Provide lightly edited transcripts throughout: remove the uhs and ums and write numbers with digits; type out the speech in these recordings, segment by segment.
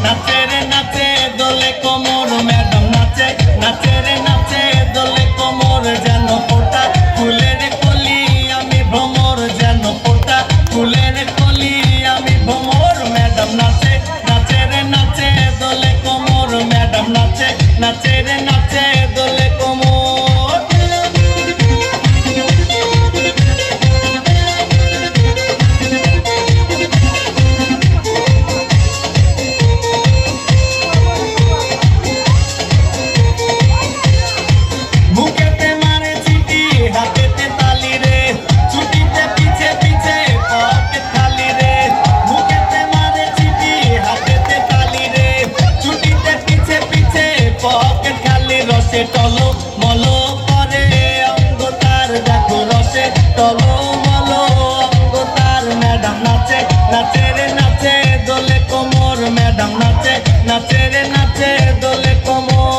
নাচে রে নাচে দোলে কোমর ম্যাডাম নাচে নাচে রে নাচে দোলে কোমর যেন ফোটা ফুলের কলি আমি ভ্রমর যেন ফোটা ফুলের কলি আমি ভ্রমর ম্যাডাম নাচে নাচে রে নাচে দোলে কোমর ম্যাডাম নাচে নাচে রে নাচে দোলে কোমর টলো মলো করে অঙ্গ তার দেখো রসে টলো মলো অঙ্গ তার ম্যাডাম নাচে নাচে রে নাচে দোলে কোমর ম্যাডাম নাচে নাচে রে নাচে দোলে কোমর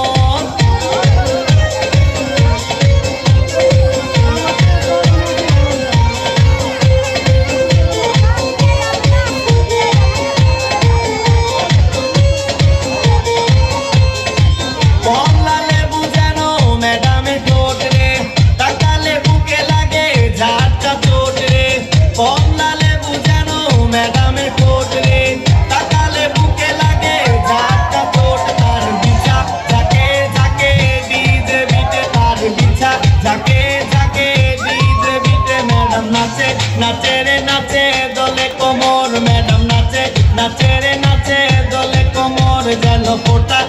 কমলা লেবু যেন ম্যাডামের কোট রে তাকালে বুকে লাগে ঝাঁকা চোট তার বিছা ঝাঁকে ঝাঁকে ডিজে বিটে তার বিছা ঝাঁকে ঝাঁকে ডিজে বিটে ম্যাডাম নাচে নাচে রে নাচে দোলে কোমর ম্যাডাম নাচে নাচে রে নাচে দোলে কোমর যেন ফোটা